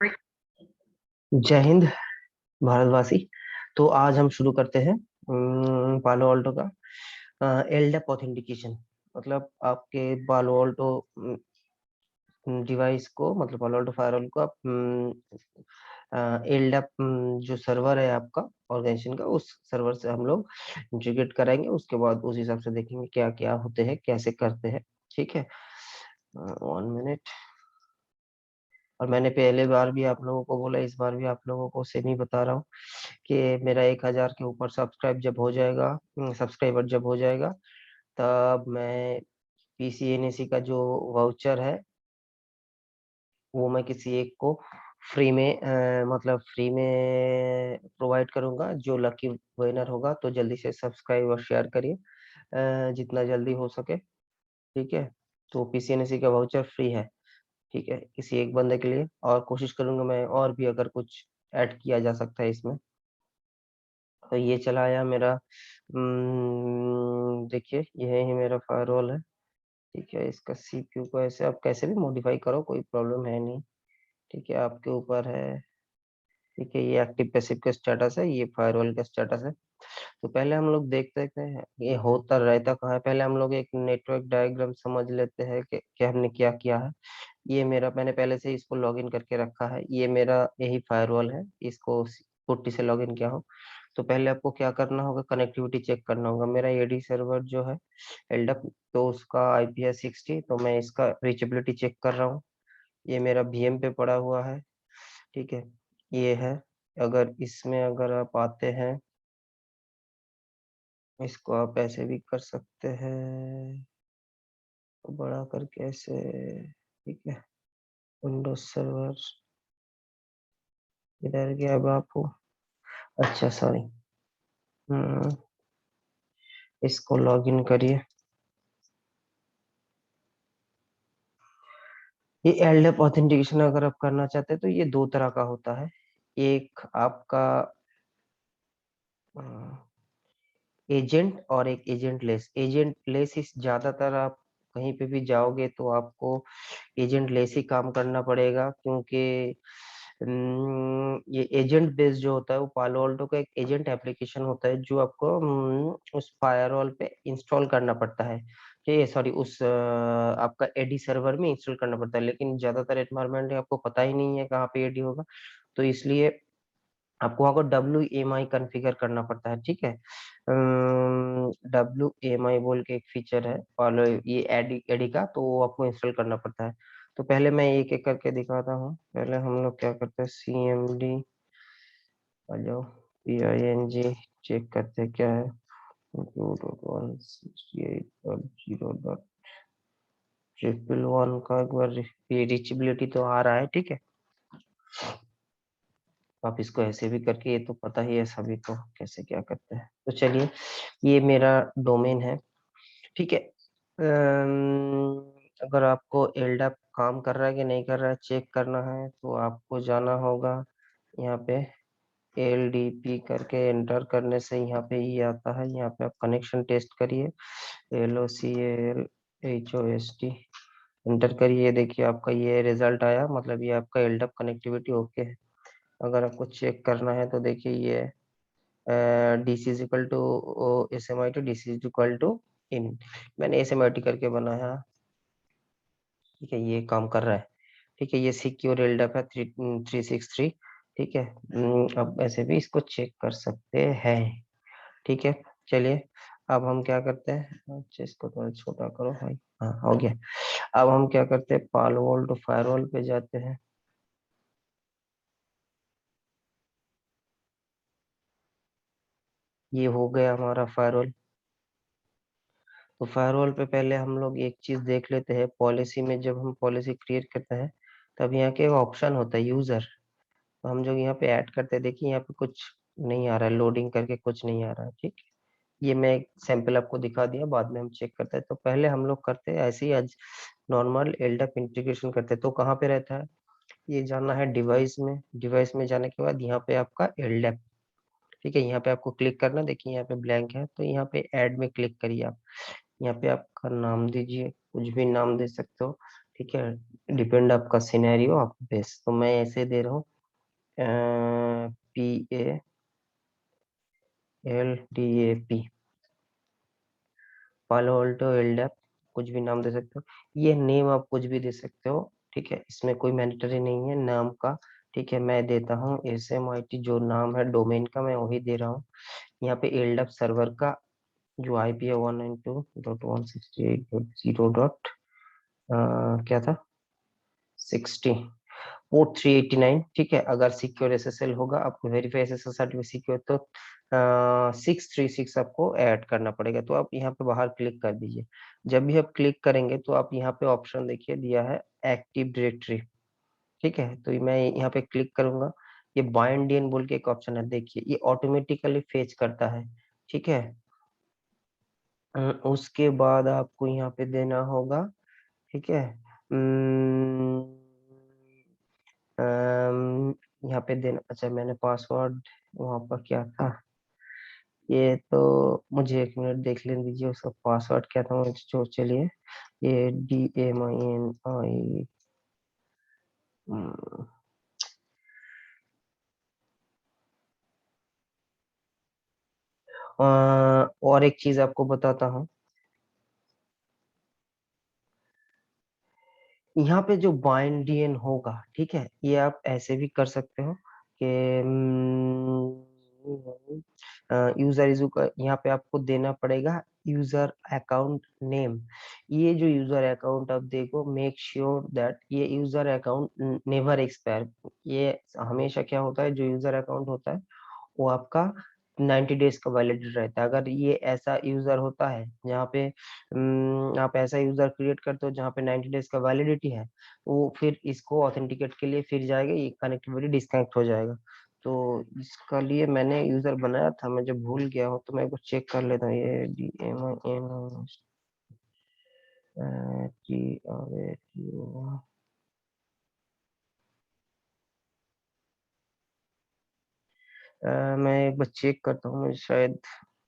जय हिंद भारतवासी। तो आज हम शुरू करते हैं पालो ऑल्टो का एलडैप ऑथेंटिकेशन। मतलब आपके पालो ऑल्टो डिवाइस को, मतलब पालो ऑल्टो फायरवॉल को आप एलडैप जो सर्वर है आपका ऑर्गेनाइजेशन का, उस सर्वर से हम लोग इंटीग्रेट कराएंगे। उसके बाद उस हिसाब से देखेंगे क्या क्या होते हैं, कैसे करते हैं। ठीक है, 1 मिनट। और मैंने पहले बार भी आप लोगों को बोला, इस बार भी आप लोगों को सेम ही बता रहा हूँ कि मेरा 1,000 के ऊपर सब्सक्राइबर जब हो जाएगा, तब मैं पीसीएनएसी का जो वाउचर है वो मैं किसी एक को फ्री में मतलब फ्री में प्रोवाइड करूंगा। जो लकी विनर होगा, तो जल्दी से सब्सक्राइब और शेयर करिए जितना जल्दी हो सके। ठीक है, तो पीसीएनएसी का वाउचर फ्री है। ठीक है, किसी एक बंदे के लिए, और कोशिश करूंगा मैं और भी अगर कुछ ऐड किया जा सकता है इसमें। तो ये चला आया मेरा। देखिए, ये ही मेरा फायरवॉल है। ठीक है, इसका सीपीयू को ऐसे आप कैसे भी मॉडिफाई करो, कोई प्रॉब्लम है नहीं। ठीक है, आपके ऊपर है। ठीक है, ये एक्टिव पैसिव का स्टेटस है, ये फायरवॉल का स्टेटस है। तो पहले हम लोग देखते हैं ये होता रहता कहाँ है। पहले हम लोग एक नेटवर्क डायग्राम समझ लेते हैं कि हमने क्या किया है। ये मेरा, मैंने पहले से इसको लॉगिन करके रखा है। ये मेरा यही फायरवॉल है, इसको पुट्टी से लॉगिन किया हो। तो पहले आपको क्या करना होगा, कनेक्टिविटी चेक करना होगा। मेरा एडी सर्वर जो है एल्डप, तो उसका आईपी है 60। तो मैं इसका रीचेबिलिटी चेक कर रहा हूँ। ये मेरा वीएम पे पड़ा हुआ है। ठीक है, ये है। अगर इसमें अगर आप आते हैं, इसको आप ऐसे भी कर सकते हैं, तो बड़ा करके ऐसे। ठीक है, विंडोज सर्वर इधर गया। अब आपको, अच्छा सॉरी, हम्म इसको लॉगिन करिए। ये एलडप ऑथेंटिकेशन अगर आप करना चाहते हैं तो ये दो तरह का होता है। एक आपका एजेंट, और एक एजेंट लेस। एजेंट लेस इस ज्यादातर आप कहीं पे भी जाओगे तो आपको एजेंट लेस ही काम करना पड़ेगा, क्योंकि ये एजेंट बेस्ड जो होता है वो पालो ऑल्टो का एक एजेंट एप्लीकेशन होता है, जो आपको उस फायरवॉल पे इंस्टॉल करना पड़ता है। ये सॉरी, उस आपका एडी सर्वर में इंस्टॉल करना पड़ता है। लेकिन ज्यादातर एनवायरमेंट आपको पता ही नहीं है कहाँ पे एडी होगा, तो इसलिए आपको वहाँ को WMI कॉन्फ़िगर करना पड़ता है। ठीक है, WMI बोल के एक फीचर है पालो ये एडी एडी का, तो वो आपको इंस्टॉल करना पड़ता है। तो पहले मैं एक एक करके दिखाता हूँ। पहले हम लोग क्या करते हैं, CMD हेलो PING चेक करते हैं क्या है। 2.168.0.111 का एक बार ये रीचेबिलिटी तो आ रहा है। ठीक है, आप इसको ऐसे भी करके, ये तो पता ही है सभी को कैसे क्या करते हैं। तो चलिए, ये मेरा डोमेन है। ठीक है, अगर आपको एल्डप काम कर रहा है कि नहीं कर रहा है चेक करना है, तो आपको जाना होगा यहाँ पे। LDP करके एंटर करने से यहाँ पे ये आता है। यहाँ पे आप कनेक्शन टेस्ट करिए, LOCALHOST एंटर करिए। देखिए आपका ये रिजल्ट आया, मतलब ये आपका एल्डप कनेक्टिविटी ओके है। अगर आपको चेक करना है तो देखिए, ये DC is equal to SMI to DC is equal to in. मैंने SMIT करके बनाया। ठीक है, ये काम कर रहा है। ठीक है, ये सिक्योर एल्डप है 363। ठीक है, अब ऐसे भी इसको चेक कर सकते हैं। ठीक है, चलिए अब हम क्या करते हैं, अच्छा इसको थोड़ा छोटा करो भाई। हाँ, हो गया। अब हम क्या करते हैं, पालवॉल टू फायरवॉल पे जाते हैं। ये हो गया हमारा फायरवॉल। तो फायरवॉल पे पहले हम लोग एक चीज देख लेते हैं। पॉलिसी में जब हम पॉलिसी क्रिएट करते हैं, तब यहाँ के ऑप्शन होता है यूजर। तो हम जो यहाँ पे ऐड करते हैं, देखिए यहाँ पे कुछ नहीं आ रहा है, लोडिंग करके कुछ नहीं आ रहा है। ठीक है, ये मैं एक सैंपल आपको दिखा दिया, बाद में हम चेक करते हैं। तो पहले हम लोग करते हैं ऐसे ही, आज नॉर्मल एल्डप इंटीग्रेशन करते हैं। तो कहाँ पे रहता है, ये जाना है डिवाइस में। डिवाइस में जाने के बाद यहाँ पे आपका एल्डप। ठीक है, यहाँ पे आपको क्लिक करना, देखिए यहाँ पे ब्लैंक है, तो यहाँ पे ऐड में क्लिक करिए आप। यहाँ पे आपका नाम दीजिए, कुछ भी नाम दे सकते हो। ठीक है, डिपेंड आपका सिनेरियो आप बेस। तो मैं ऐसे दे रहा हूँ PALDAP, पालो अल्टो एलडेप, कुछ भी नाम दे सकते हो। ये नेम आप कुछ भी दे सकते हो, ठीक है, इसमें कोई मैंडेटरी नहीं है नाम का। ठीक है, मैं देता हूँ SMIT, जो नाम है डोमेन का मैं वही दे रहा हूँ। यहाँ पे एलडेप सर्वर का जो IP है 192.168.0. क्या था, 60 पोर्ट 389। ठीक है, अगर सिक्योर SSL होगा, आपको वेरीफाई SSL सर्टिफिकेट सिक्योर, तो 636 आपको ऐड करना पड़ेगा। तो आप यहाँ पे बाहर क्लिक कर दीजिए। जब भी आप क्लिक करेंगे तो आप यहाँ पे ऑप्शन देखिए दिया है एक्टिव डायरेक्टरी। ठीक है, तो मैं यहाँ पे क्लिक करूंगा, ये बाइंड डीएन बोल के एक ऑप्शन है, देखिए ये ऑटोमेटिकली फेच करता है। ठीक है, उसके बाद आपको यहाँ पे देना होगा। ठीक है, यहाँ पे देना, अच्छा मैंने पासवर्ड वहां पर क्या था, ये तो मुझे एक मिनट देख लेने दीजिए, उसका पासवर्ड क्या था मुझे, जो चलिए ये DAMINI। और एक चीज आपको बताता हूँ, यहाँ पे जो बाइंडियन होगा, ठीक है, ये आप ऐसे भी कर सकते हो कि यूजर इजू का यहाँ पे आपको देना पड़ेगा यूजर अकाउंट नेम। ये जो यूजर अकाउंट आप देखो, मेक श्योर दैट ये यूजर अकाउंट नेवर एक्सपायर। ये हमेशा क्या होता है, जो यूजर अकाउंट होता है वो आपका 90 डेज का वैलिड रहता है। अगर ये ऐसा यूजर होता है जहाँ पे आप ऐसा यूजर क्रिएट करते हो जहाँ पे 90 डेज का वैलिडिटी है, वो फिर इसको ऑथेंटिकेट के लिए फिर जाएगा, ये कनेक्टिविटी डिस्कनेक्ट हो जाएगा। तो इसका लिए मैंने यूजर बनाया था, मैं जब भूल गया हूँ तो मैं एक बार चेक कर लेता हूँ। ये DMIN मैं एक बार चेक करता हूँ, मुझे शायद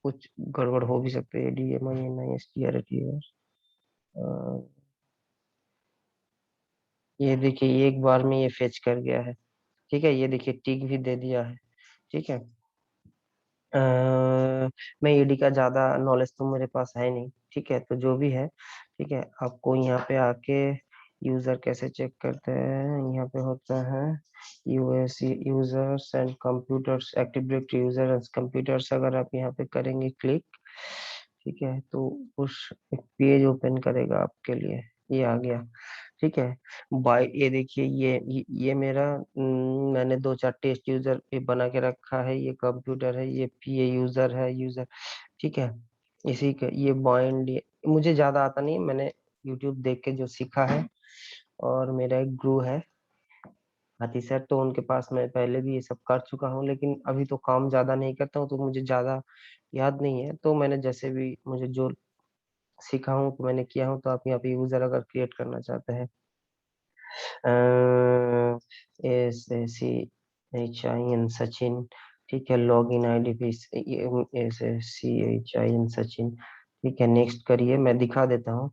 कुछ गड़बड़ हो भी सकती है। DMINISTRATOR, ये देखिए एक बार में ये फेच कर गया है। ठीक है, ये देखिए टिक भी दे दिया है। ठीक है, अ, मैं ईडी का ज्यादा नॉलेज तो मेरे पास है नहीं। ठीक है, तो जो भी है, ठीक है, आपको यहाँ पे आके यूजर कैसे चेक करते हैं, यहाँ पे होता है US users and computers, active directory user and computers. अगर आप यहाँ पे करेंगे क्लिक, ठीक है, तो उस एक पेज ओपन करेगा आपके लिए, ये आ गया। ठीक है, बाय ये देखिए ये मेरा मैंने दो चार टेस्ट यूजर पे बना के रखा है, ये कंप्यूटर है, ये PA यूजर है, यूजर। ठीक है, इसी का ये बाइंड, मुझे ज्यादा आता नहीं, मैंने यूट्यूब देख के जो सीखा है। और मेरा एक गुरु है हाथी सर, तो उनके पास मैं पहले भी ये सब कर चुका हूँ, लेकिन अभी तो काम ज्यादा नहीं करता हूँ तो मुझे ज्यादा याद नहीं है। तो मैंने जैसे भी मुझे जो सीखा हूँ तो मैंने किया हूँ। तो आप यहाँ पे यूजर अगर क्रिएट करना चाहते हैं, SCHIN सचिन। ठीक है, लॉग इन ID भी SCHIN सचिन। ठीक है, नेक्स्ट करिए, मैं दिखा देता हूँ।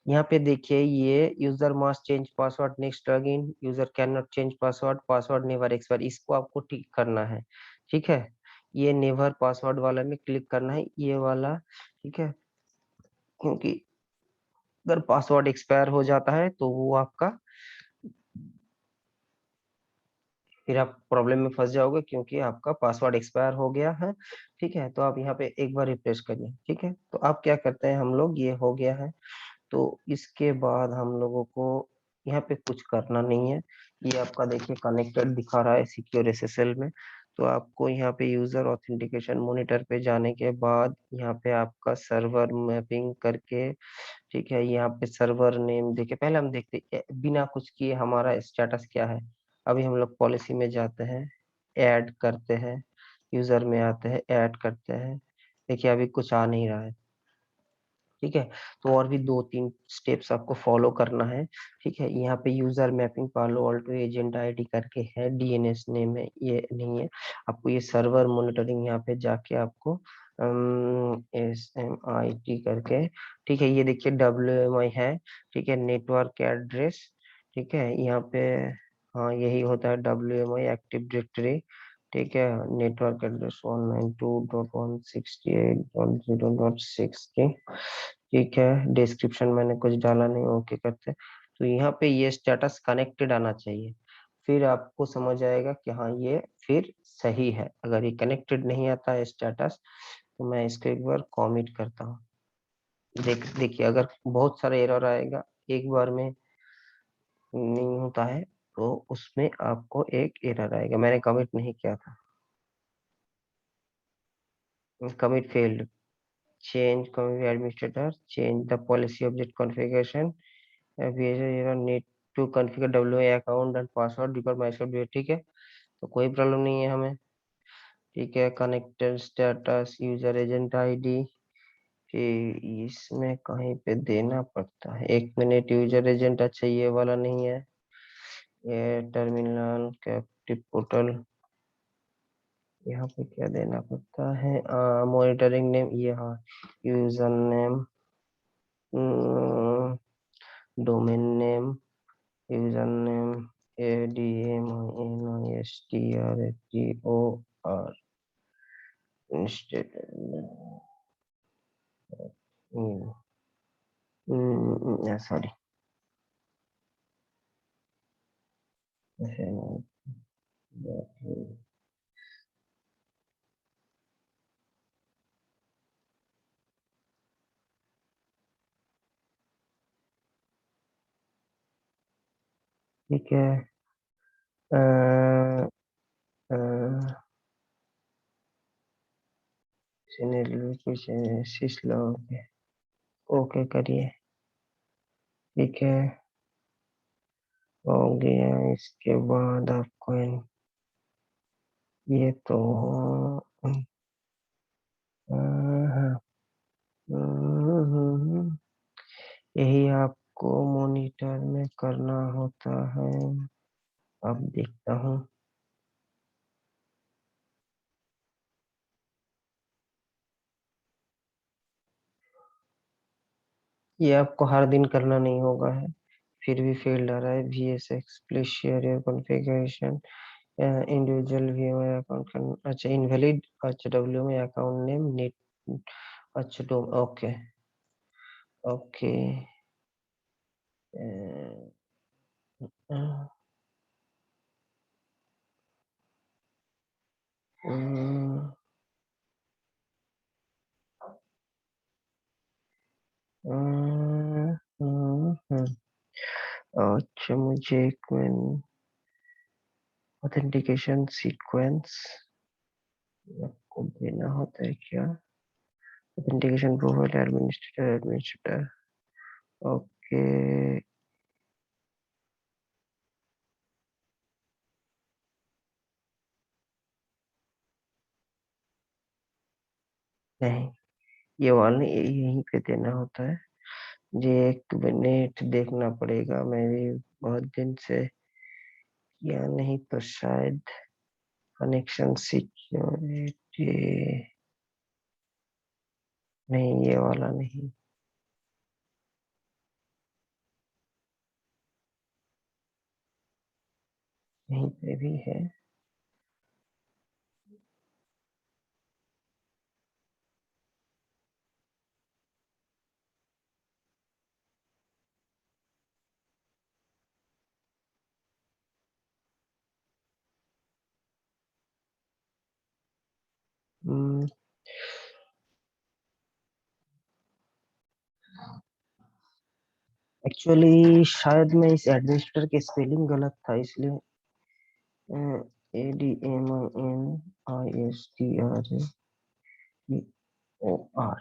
यहाँ पे देखिए ये user must change password, next login, user can not change password, password never expire, इसको आपको टिक करना है। ठीक है, ये नेवर पासवर्ड वाला में क्लिक करना है, ये वाला। ठीक है, क्योंकि अगर पासवर्ड एक्सपायर हो जाता है तो वो आपका, फिर आप प्रॉब्लम में फंस जाओगे, क्योंकि आपका पासवर्ड एक्सपायर हो गया है। ठीक है, तो आप यहाँ पे एक बार रिफ्रेश करिए। ठीक है, तो आप क्या करते हैं, हम लोग ये हो गया है, तो इसके बाद हम लोगों को यहाँ पे कुछ करना नहीं है। ये आपका देखिए कनेक्टेड दिखा रहा है सिक्योर SSL में। तो आपको यहाँ पे यूजर ऑथेंटिकेशन मॉनिटर पे जाने के बाद यहाँ पे आपका सर्वर मैपिंग करके, ठीक है, यहाँ पे सर्वर नेम देखिए, पहले हम देखते हैं बिना कुछ किए हमारा स्टेटस क्या है। अभी हम लोग पॉलिसी में जाते हैं, ऐड करते हैं, यूजर में आते हैं, ऐड करते हैं। देखिए अभी कुछ आ नहीं रहा है। ठीक है, तो और भी दो तीन स्टेप्स आपको फॉलो करना है। ठीक है, यहाँ पे यूजर मैपिंग पालो ऑल्टो एजेंट ID करके है, DNS नेम है, ये नहीं है। आपको ये सर्वर मॉनिटरिंग यहाँ पे जाके आपको SMIT करके, ठीक है। ये देखिए WMI है, ठीक है, नेटवर्क एड्रेस, ठीक है, यहाँ पे हाँ यही होता है WMI एक्टिव डायरेक्टरी, ठीक है। नेटवर्क एड्रेस 192.168.0.60, ठीक है। डिस्क्रिप्शन मैंने कुछ डाला नहीं, ओके करते। तो यहाँ पे ये स्टेटस कनेक्टेड आना चाहिए, फिर आपको समझ आएगा कि हाँ ये फिर सही है। अगर ये कनेक्टेड नहीं आता है स्टेटस, तो मैं इसको एक बार कॉमिट करता हूँ। देखिए अगर बहुत सारा एरर आएगा एक बार में नहीं होता है, तो उसमें आपको एक एरर आएगा। मैंने कमिट नहीं किया था, commit failed, change commit administrator, change the policy object configuration, need to configure W account and password because my account, ठीक है। तो कोई प्रॉब्लम नहीं है हमें, ठीक है। Connected status user agent ID, फिर इसमें कहीं पे देना पड़ता है, 1 मिनट यूजर एजेंट, अच्छा ये वाला नहीं है, ये टर्मिनल कैप्टिव पोर्टल, यहाँ पे क्या देना पड़ता है, मॉनिटरिंग नेम, ये हाँ, user name, domain name, user name, ADMINISTRATOR, instead, sorry, ठीक है। अ, अ, कुछ सिस्लॉग, ओके करिए, ठीक है, हो गया। इसके बाद आपको ये तो हाँ, यही आपको मॉनिटर में करना होता है। अब देखता हूँ, ये आपको हर दिन करना नहीं होगा है, फिर भी फेल्ड आ रहा है। VSX please share your configuration, individual VMI account, अच्छा इनवैलिड, अच्छा WMI अकाउंट नेम नेट, अच्छा तो ओके, ओके, अच्छा मुझे एक ऑथेंटिकेशन सीक्वेंस आपको देना होता है क्या, ऑथेंटिकेशन प्रोफाइल एडमिनिस्ट्रेटर, ओके, नहीं ये वाला नहीं, यहीं पे देना होता है। ये 1 मिनट देखना पड़ेगा, मैं भी बहुत दिन से किया नहीं, तो शायद कनेक्शन सिक्योरिटी, नहीं ये वाला नहीं, यहीं पे भी है। एक्चुअली शायद मैं इस एडमिनिस्ट्रेटर की स्पेलिंग गलत था, इसलिए ADMINISTRATOR,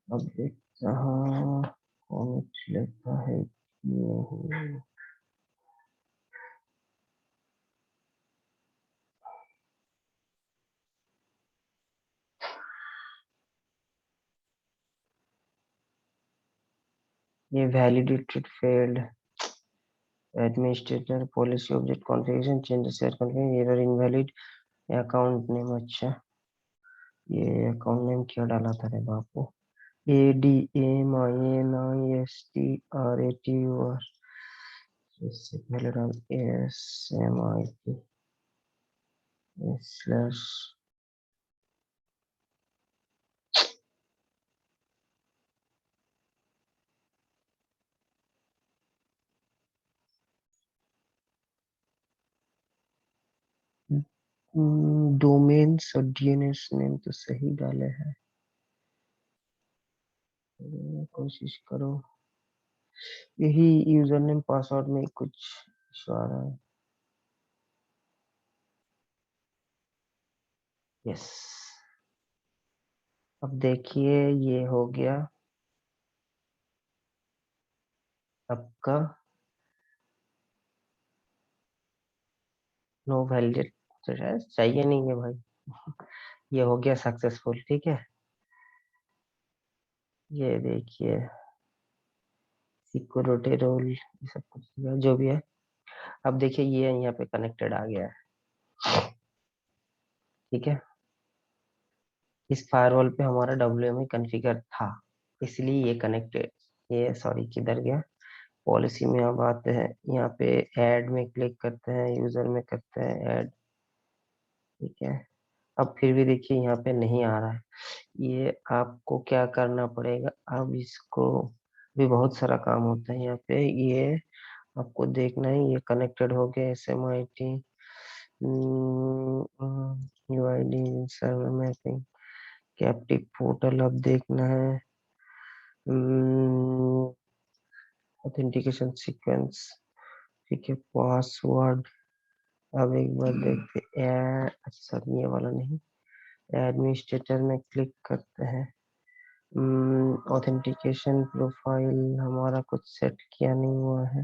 अब देखता हूँ कौन लेता है कि नहीं। ये validated failed, administrator policy object configuration change share configuration error invalid account name, अच्छा ये अकाउंट नेम क्या डाला था रे बापू? ADMINISTRATUR, इससे पहले डाल SMIT स्लैश डोमेन्स और डीएनएस नेम तो सही डाले हैं। कोशिश करो। यही यूजर नेम पासवर्ड में कुछ इशू आ रहा है। यस, अब देखिए ये हो गया आपका नो वैलिड, तो शायद चाहिए नहीं है भाई। ये हो गया सक्सेसफुल, ठीक है। ये देखिए सिक्योरिटी रोल ये सब कुछ जो भी है। अब देखिए ये यहाँ पे कनेक्टेड आ गया है, ठीक है। इस फायरवॉल पे हमारा WMI कॉन्फ़िगर था, इसलिए ये कनेक्टेड। ये सॉरी किधर गया, पॉलिसी में अब आते हैं, यहाँ पे ऐड में क्लिक करते हैं, यूजर में करते हैं ऐड, ठीक है। अब फिर भी देखिए यहाँ पे नहीं आ रहा है। ये आपको क्या करना पड़ेगा, अब इसको भी बहुत सारा काम होता है यहाँ पे। ये आपको देखना है, ये कनेक्टेड हो गया SMIT UID server mapping captive portal, अब देखना है ऑथेंटिकेशन सीक्वेंस, ठीक है। पासवर्ड, अब एक बार देखते हैं, अच्छा ये वाला नहीं, एडमिनिस्ट्रेटर में क्लिक करते हैं। ऑथेंटिकेशन प्रोफाइल हमारा कुछ सेट किया नहीं हुआ है।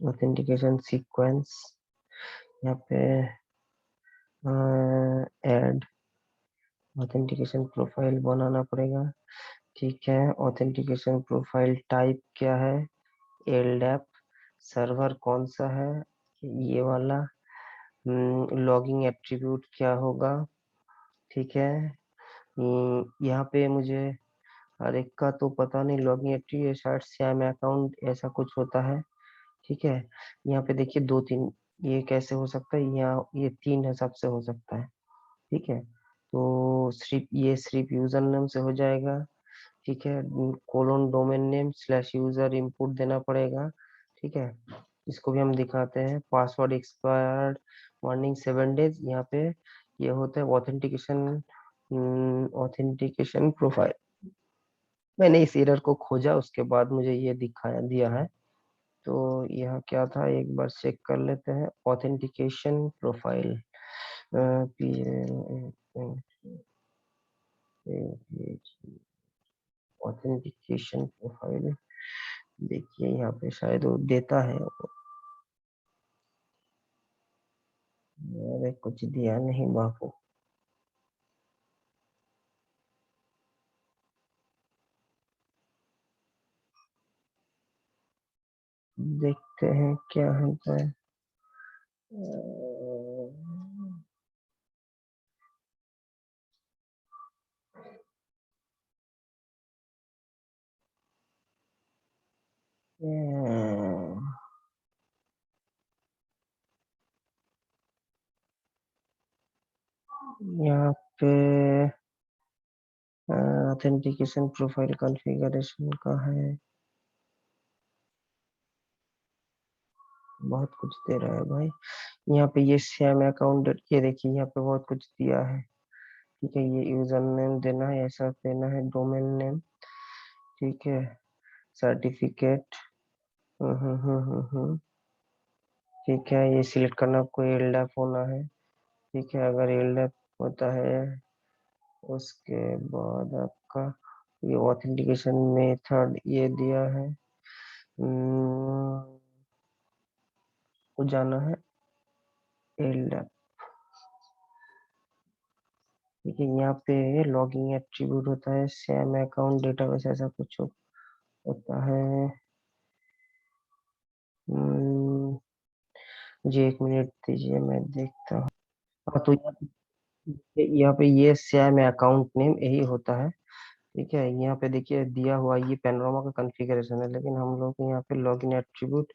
ऑथेंटिकेशन सीक्वेंस, यहाँ पे ऐड ऑथेंटिकेशन प्रोफाइल बनाना पड़ेगा, ठीक है। ऑथेंटिकेशन प्रोफाइल टाइप क्या है, LDAP, सर्वर कौन सा है, ये वाला। लॉगिंग एट्रीब्यूट क्या होगा, ठीक है। यहाँ पे मुझे हर एक का तो पता नहीं, लॉगिंग एट्रीब्यूट शायद सैम अकाउंट ऐसा कुछ होता है, ठीक है। यहाँ पे देखिए दो तीन, ये कैसे हो सकता है, यहाँ ये तीन हिसाब से हो सकता है, ठीक है। तो सिर्फ यूजर नेम से हो जाएगा, ठीक है। Colon domain name slash user input देना पड़ेगा, ठीक है। इसको भी हम दिखाते हैं, पासवर्ड एक्सपायर्ड वार्निंग 7 डेज, यहाँ पे ये होता है ऑथेंटिकेशन। ऑथेंटिकेशन प्रोफाइल, मैंने इस एरर को खोजा, उसके बाद मुझे ये दिखाया दिया है। तो यह क्या था, एक बार चेक कर लेते हैं। ऑथेंटिकेशन प्रोफाइल ऑथेंटिकेशन प्रोफाइल, देखिए यहाँ पे शायद वो देता है, अरे कुछ दिया नहीं बापू। देखते हैं क्या होता है। यहाँ पे ऑथेंटिकेशन प्रोफाइल कॉन्फ़िगरेशन का है, बहुत कुछ दे रहा है भाई। यहाँ पे ये सैम अकाउंट, ये देखिए यहाँ पे बहुत कुछ दिया है, ठीक है। ये यूजर नेम देना है, ऐसा देना है, डोमेन नेम, ठीक है। सर्टिफिकेट, ठीक है। ये सिलेक्ट करना, आपको एलडैप होना है, ठीक है। अगर एलडैप होता है, उसके बाद आपका ये ऑथेंटिकेशन मेथड ये दिया है, को जाना है एलडैप, ठीक है। यहाँ पे लॉगिंग एट्रीब्यूट होता है, सेम अकाउंट डेटाबेस ऐसा कुछ होता है। जी 1 मिनट दीजिए, मैं देखता हूँ। हाँ तो यहाँ पे ये सैम अकाउंट नेम यही होता है। ठीक है, यहाँ पे देखिए दिया हुआ ये पैनोरामा का कॉन्फ़िगरेशन है, लेकिन हम लोग यहाँ पे लॉगिन एट्रीब्यूट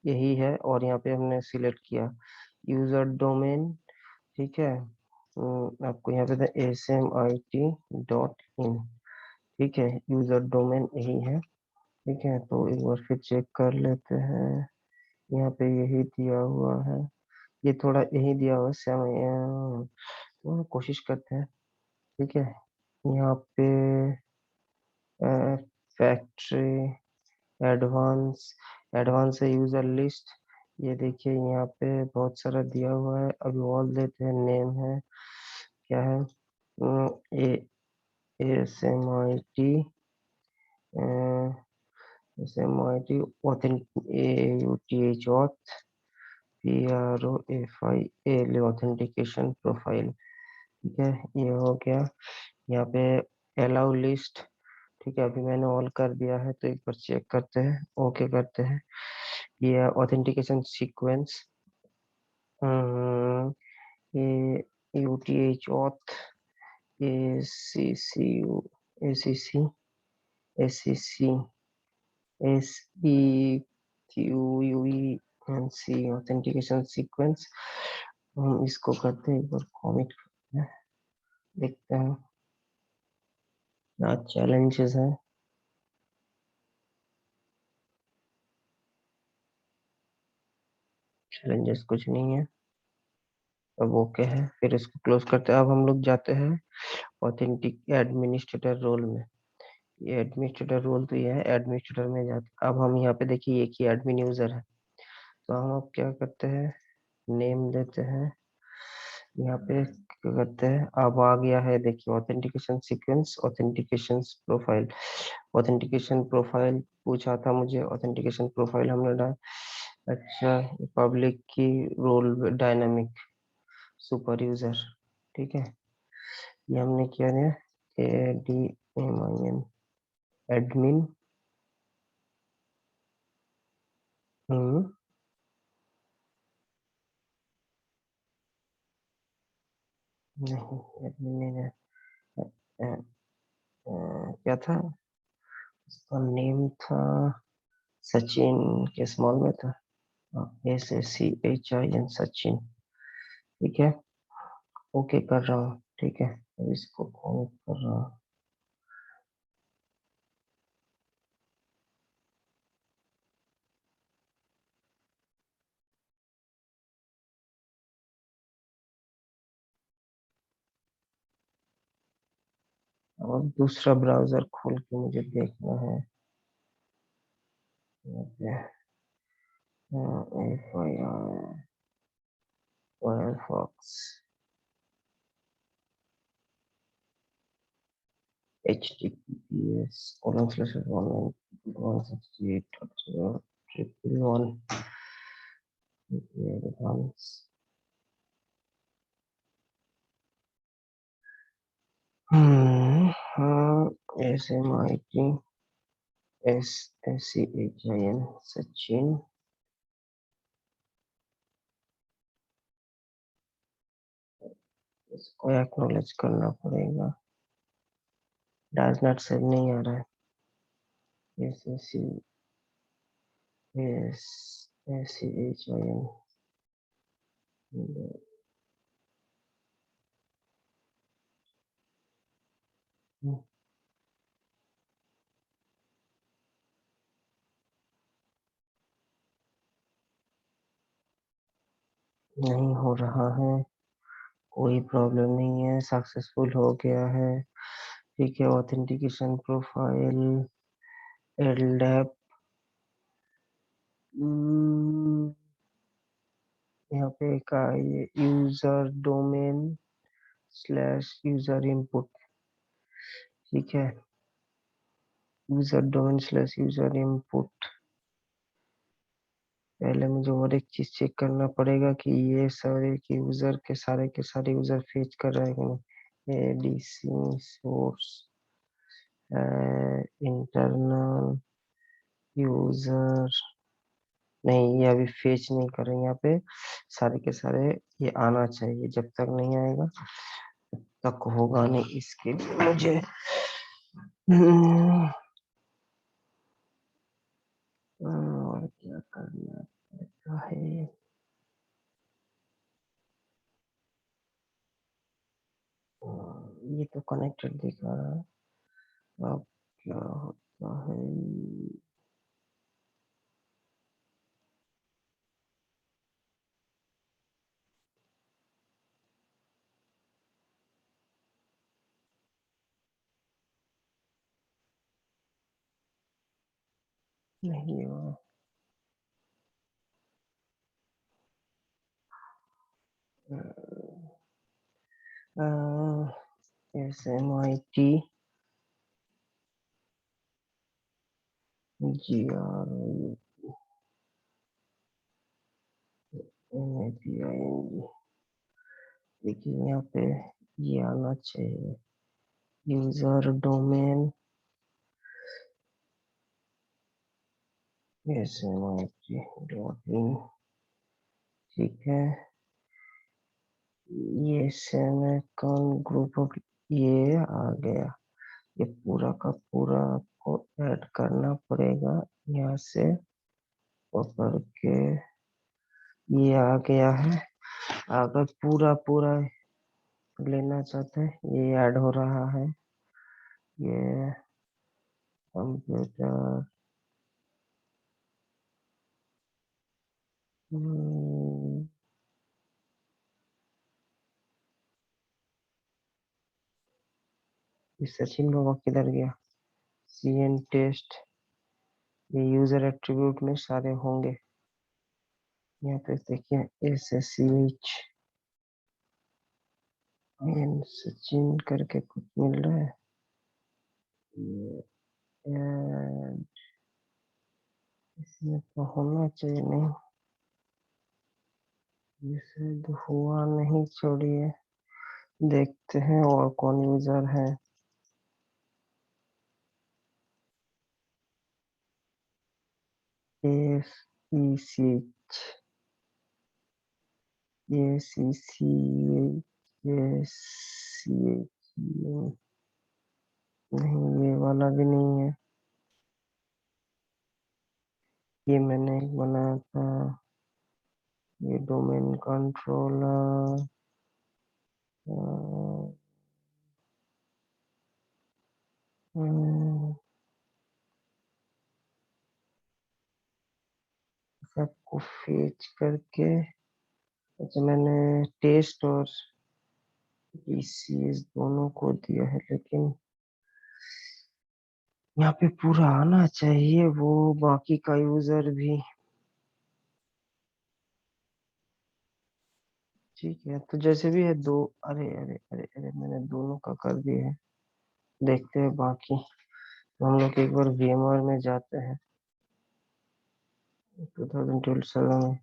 यही है, और यहाँ पे हमने सिलेक्ट किया यूजर डोमेन। ठीक है, आपको यहाँ पे smit.in। ठीक है, यूजर डोमेन यही है। ठीक है, तो एक बार फिर चेक कर लेते हैं। यहाँ पे यही दिया हुआ है, ये थोड़ा यही दिया हुआ है सेम, तो कोशिश करते हैं। ठीक है, यहाँ पे फैक्ट्री एडवांस, एडवांस है यूजर लिस्ट। ये देखिए यहाँ पे बहुत सारा दिया हुआ है, अभी ऑल देते हैं। नेम है, क्या है, A S M I T, S M I T authentic, A U T H auth, P R O F I L authentication profile. ठीक है, ये हो गया। यहाँ पे अलाउ लिस्ट। ठीक है, अभी मैंने ऑल कर दिया है, तो एक बार चेक करते हैं, ओके करते हैं। ये ऑथेंटिकेशन सीक्वेंस, ये U T H auth, A C C U, A C C, A C C, S E Q U N C authentication sequence. हम इसको करते हैं, एक बार कॉमिट देखते हैं क्या चैलेंजेस हैं। चैलेंजेस कुछ नहीं है, अब ओके है, फिर इसको क्लोज करते हैं। अब हम लोग जाते हैं ऑथेंटिक एडमिनिस्ट्रेटर रोल में। ये एडमिनिस्ट्रेटर रोल तो ये है, एडमिनिस्ट्रेटर में जाते, अब हम यहाँ पे देखिए एक ही एडमिन यूजर है, तो हम अब क्या करते हैं, नेम देते हैं। यहाँ पे क्या करते हैं, अब आ गया है देखिए authentication sequence, authentication profile. Authentication profile पूछा था मुझे, ऑथेंटिकेशन प्रोफाइल हमने डाला। अच्छा, पब्लिक की रोल डायनामिक सुपर यूजर। ठीक है, ये हमने किया है, A D M I N admin. Hmm, नहीं एडमिन नहीं है। अ, क्या था उसका नेम था, सचिन के स्मॉल में था, S A C H I N Sachin. ठीक है, ओके कर रहा हूँ। ठीक है, अब इसको कॉल कर रहा हूँ। और दूसरा ब्राउजर खोल के मुझे देखना है। F I R Firefox, https ://168.0.1 advanced। हाँ, SMIT SCHIN सचिन। इसको एक्नॉलेज करना पड़ेगा, डज नॉट सेव नहीं आ रहा है। SCHIN नहीं हो रहा है, कोई प्रॉब्लम नहीं है, सक्सेसफुल हो गया है। ठीक है, ऑथेंटिकेशन प्रोफाइल एलडैप, यहाँ पे का ये user domain slash user input. ठीक है, user domain slash user input. पहले मुझे और एक चीज चेक करना पड़ेगा कि ये सारे के सारे यूजर फेच कर रहे हैं कि नहीं। एडीसी सोर्स इंटरनल यूजर नहीं, ये अभी फेच नहीं कर रहे यहाँ पे, सारे के सारे ये आना चाहिए। जब तक नहीं आएगा तक होगा नहीं। इसके लिए मुझे और क्या करना पड़ता है। ये तो कनेक्टेड दिख रहा है। अब क्या होता है। नहीं हुआ। SMIT GRU MAPING। देखिए यहाँ पे ये आना चाहिए। User domain SMIT.in। ठीक है, ये सेमीकॉन ग्रुप ऑफ, ये आ गया। ये पूरा का पूरा आपको ऐड करना पड़ेगा यहाँ से पकड़ के। ये आ गया है। अगर पूरा पूरा लेना चाहते हैं, ये ऐड हो रहा है। ये कंप्यूटर इस सचिन बाबा किधर गया। CN टेस्ट, ये यूजर एट्रीब्यूट में सारे होंगे। यहाँ पे देखिए SSCH एन सचिन करके कुछ मिल रहा है। ये इसमें तो होना चाहिए, नहीं ये शायद हुआ नहीं। छोड़िए, देखते हैं और कौन यूजर है। SECH SECH नहीं, ये वाला भी नहीं है। ये मैंने एक बनाया था, ये डोमेन कंट्रोलर। सबको फेच करके, अच्छा मैंने टेस्ट और ECS दोनों को दिया है, लेकिन यहाँ पे पूरा आना चाहिए वो बाकी का यूजर भी। ठीक है, तो जैसे भी है दो। अरे अरे अरे अरे, मैंने दोनों का कर दिया है। देखते हैं बाकी। तो हम लोग एक बार VMware में जाते हैं 2027 में।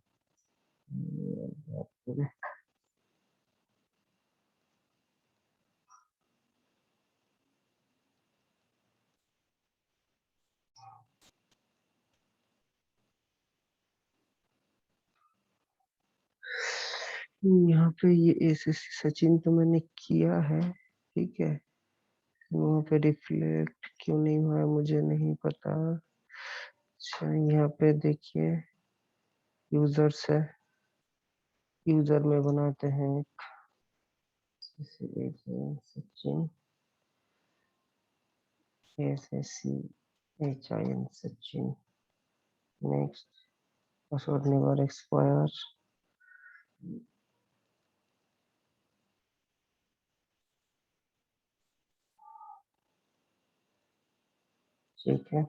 यहाँ पे ये SSC सचिन तो मैंने किया है। ठीक है, वहाँ पे रिफ्लेक्ट क्यों नहीं हुआ है मुझे नहीं पता। अच्छा यहाँ पे देखिए यूजर्स है, यूजर में बनाते हैं Sachin SSCHIN Sachin. Next, password never expire. ठीक है,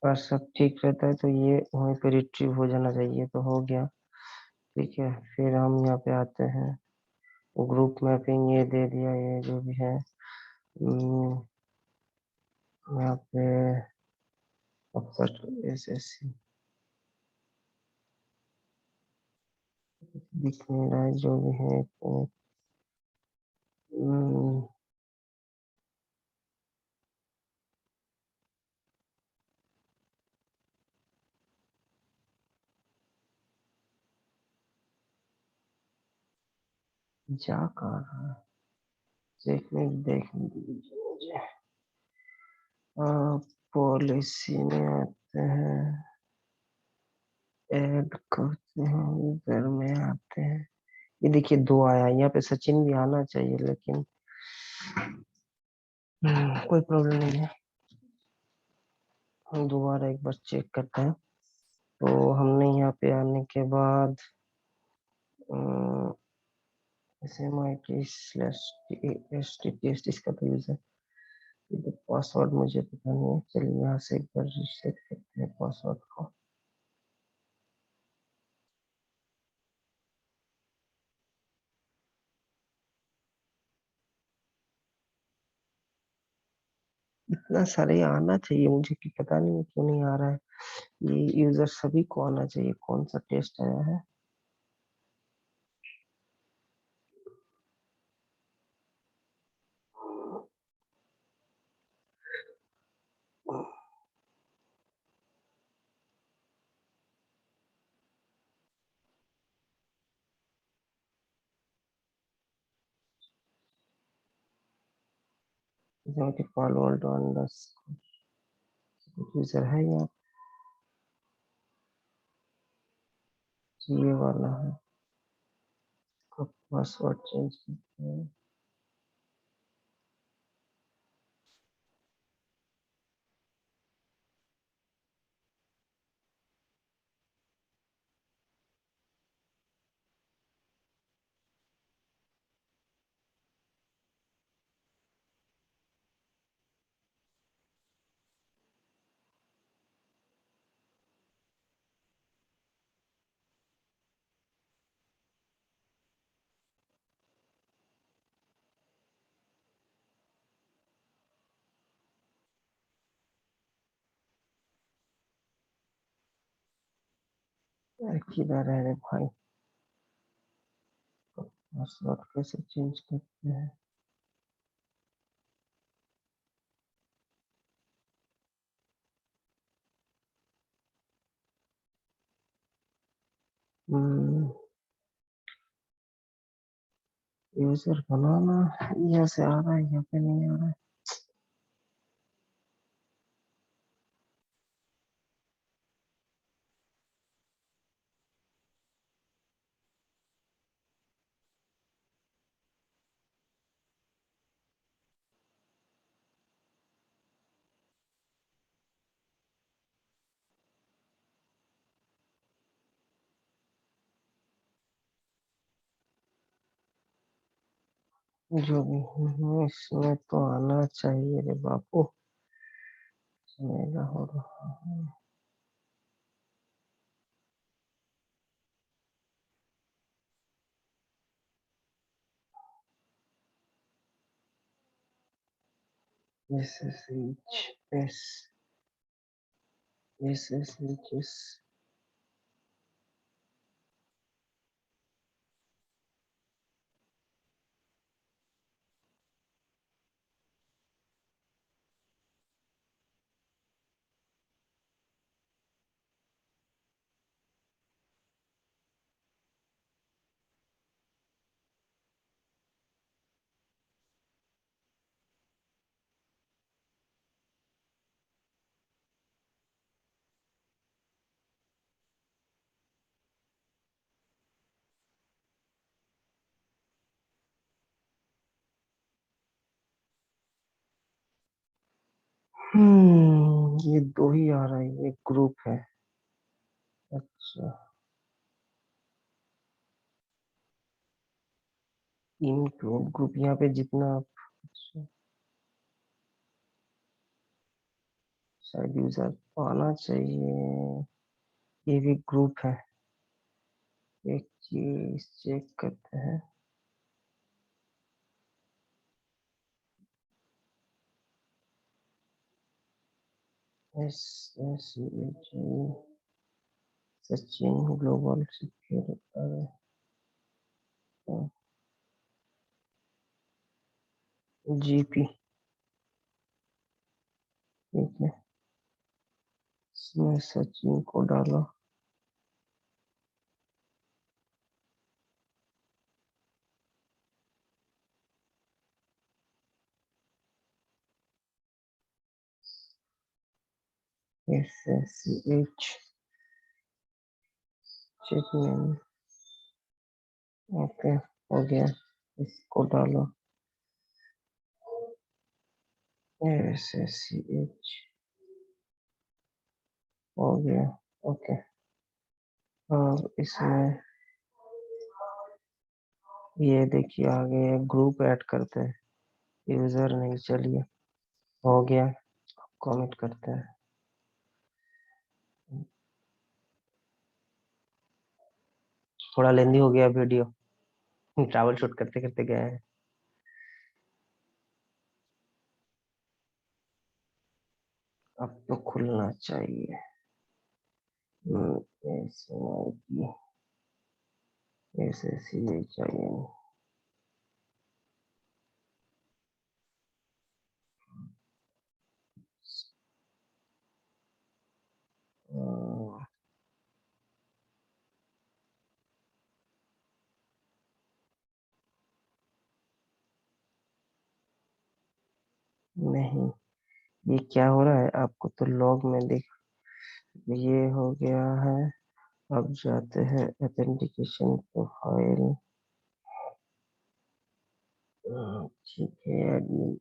और सब ठीक रहता है तो ये वहीं पे रिट्रीव हो जाना चाहिए, तो हो गया। ठीक है, फिर हम यहाँ पे आते हैं। ग्रुप मैपिंग ये दे दिया, ये जो भी है। यहाँ पे SSC दिख नहीं रहा है, जो भी है। हम्म, जा कहाँ रहा है? एक मिनट देखने दीजिए मुझे। पॉलिसी में आते हैं, ऐड करते हैं, यूजर में आते हैं। ये देखिए 2 आया, यहाँ पे सचिन भी आना चाहिए लेकिन कोई प्रॉब्लम नहीं है। हम दोबारा एक बार चेक करते हैं। तो हमने यहाँ पे आने के बाद SMIT/STTS इसका तो यूजर, ये पासवर्ड मुझे पता नहीं है। चलिए यहाँ से एक बार रीसेट करते हैं पासवर्ड को। इतना सारे आना चाहिए मुझे कि पता नहीं क्यों नहीं आ रहा है। ये यूजर सभी को आना चाहिए। कौन सा टेस्ट आया है? फॉलो यूजर है यहाँ, ये वाला है। पासवर्ड चेंज करते हैं। किधर है रे भाई? पासवर्ड कैसे चेंज करते हैं? यूजर बनाना, यहाँ से आ रहा है, यहाँ पे नहीं आ रहा है। जो भी इसमें तो आना चाहिए रे बापू। मेरा हो रहा है। SSHS SSHS ये 2 ही आ रहा है, ये ग्रुप है। अच्छा, इंक्लूड ग्रुप यहाँ पे जितना आप, अच्छा, शायद यूजर तो आना चाहिए। ये भी ग्रुप है। एक चीज चेक करते हैं। S S Sachin global secure GP, ठीक है, इसमें सचिन को डालो। SSH check name. ओके, हो गया। इसको डालो SSH, हो गया। ओके, और इसमें ये देखिए आगे ग्रुप ऐड करते हैं, यूजर नहीं, चलिए हो गया, कमेंट करते हैं। थोड़ा लेंदी हो गया वीडियो, ट्रैवल शूट करते करते गए हैं। अब तो खुलना चाहिए। ऐसे सीधे चाहिए। नहीं, ये क्या हो रहा है आपको तो लॉग में दिख, ये हो गया है। अब जाते हैं ऑथेंटिकेशन प्रोफाइल। ठीक है, एडमिन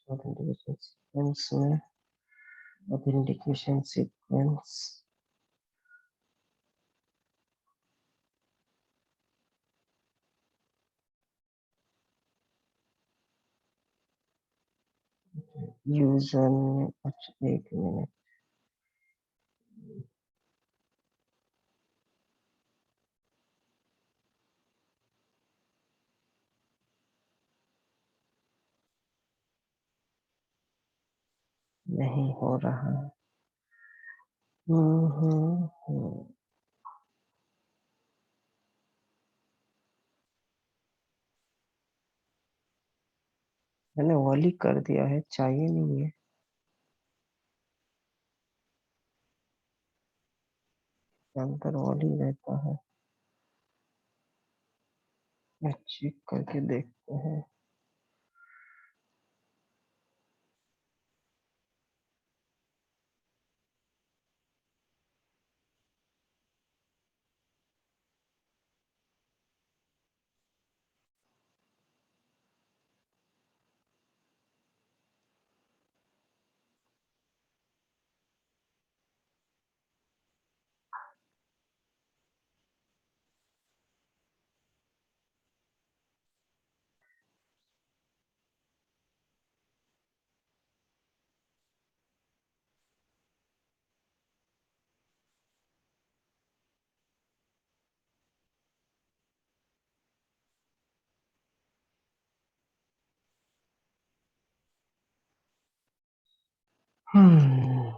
ऑथेंटिकेशन सीक्वेंस में, ऑथेंटिकेशन सीक्वेंस यूजर ने, अच्छा एक मिनट, नहीं हो रहा। हम्म। मैंने वॉली कर दिया है, चाहिए नहीं है, अंदर वॉली रहता है। मैं चेक करके देखते हैं। हम्म।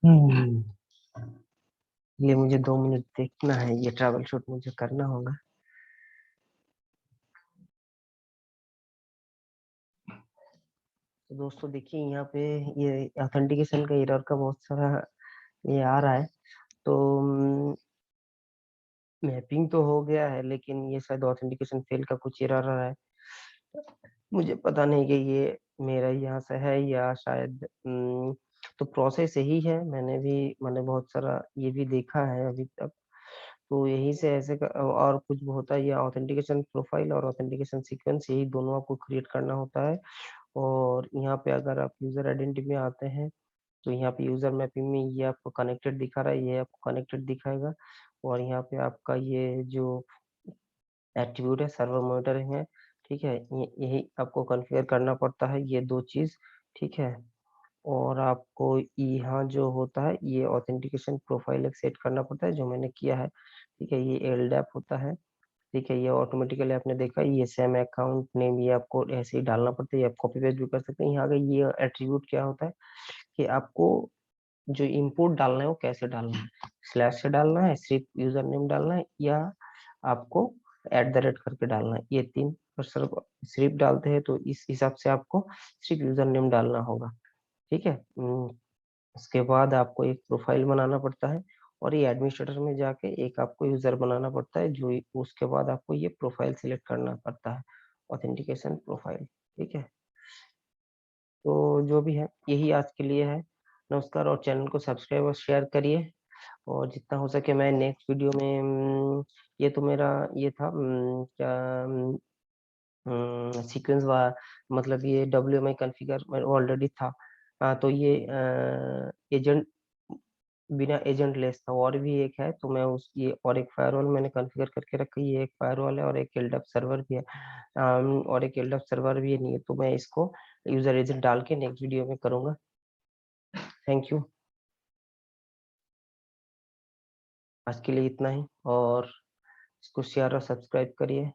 हम्म। ये मुझे 2 मिनट देखना है, ये ट्रैवल शूट मुझे करना होगा। तो दोस्तों देखिए यहाँ पे ये ऑथेंटिकेशन का एरर का बहुत सारा ये आ रहा है। तो मैपिंग तो हो गया है, लेकिन ये शायद ऑथेंटिकेशन फेल का कुछ एरर आ रहा है। मुझे पता नहीं कि ये मेरा ही यहाँ से है या शायद तो प्रोसेस यही है, मैंने बहुत सारा ये भी देखा है अभी तक। तो यही से ऐसे और कुछ होता है, ये ऑथेंटिकेशन प्रोफाइल और ऑथेंटिकेशन सीक्वेंस, यही दोनों आपको क्रिएट करना होता है। और यहाँ पे अगर आप यूजर आइडेंटिटी में आते हैं, तो यहाँ पे यूजर मैपिंग में ये आपको कनेक्टेड दिखा रहा है, ये आपको कनेक्टेड दिखाएगा। और यहाँ पे आपका ये जो एट्रीब्यूट है, सर्वर मॉनिटरिंग है, ठीक है, यही आपको कॉन्फ़िगर करना पड़ता है, ये 2 चीज़, ठीक है। और आपको यहाँ जो होता है, ये ऑथेंटिकेशन प्रोफाइल एक सेट करना पड़ता है, जो मैंने किया है, ठीक है, ये एलडैप होता है। ठीक है, ये ऑटोमेटिकली आपने देखा, ये सेम अकाउंट नेम ये आपको ऐसे ही डालना पड़ता है, ये आप कॉपी पेस्ट भी कर सकते हैं। यहाँ का ये एट्रीब्यूट क्या होता है कि आपको जो इनपुट डालना है वो कैसे डालना है, स्लैश से डालना है, सिर्फ यूजर नेम डालना है, या आपको @ करके डालना है। ये तीन पर सिर्फ डालते हैं तो इस हिसाब से आपको सिर्फ यूजर नेम डालना होगा। ठीक है, उसके बाद आपको एक प्रोफाइल बनाना पड़ता है, और ये एडमिनिस्ट्रेटर में जाके एक आपको यूजर बनाना पड़ता है, जो उसके बाद आपको ये प्रोफाइल सिलेक्ट करना पड़ता है, ऑथेंटिकेशन प्रोफाइल। ठीक है, तो जो भी है यही आज के लिए है। नमस्कार, और चैनल को सब्सक्राइब और शेयर करिए, और जितना हो सके मैं नेक्स्ट वीडियो में ये तो मेरा ये था क्या सीक्वेंस वा मतलब ये WMI कॉन्फ़िगर ऑलरेडी था। तो ये एजेंट बिना एजेंट लेस था, और भी एक है, तो मैं उस ये और एक फायरवॉल मैंने कॉन्फ़िगर करके रखा है। ये एक फायरवॉल है और एक LDAP सर्वर भी है, और एक LDAP सर्वर भी है नहीं है, तो मैं इसको यूजर एजेंट डाल के नेक्स्ट वीडियो में करूंगा। थैंक यू, आज के लिए इतना ही, और इसको शेयर और सब्सक्राइब करिए।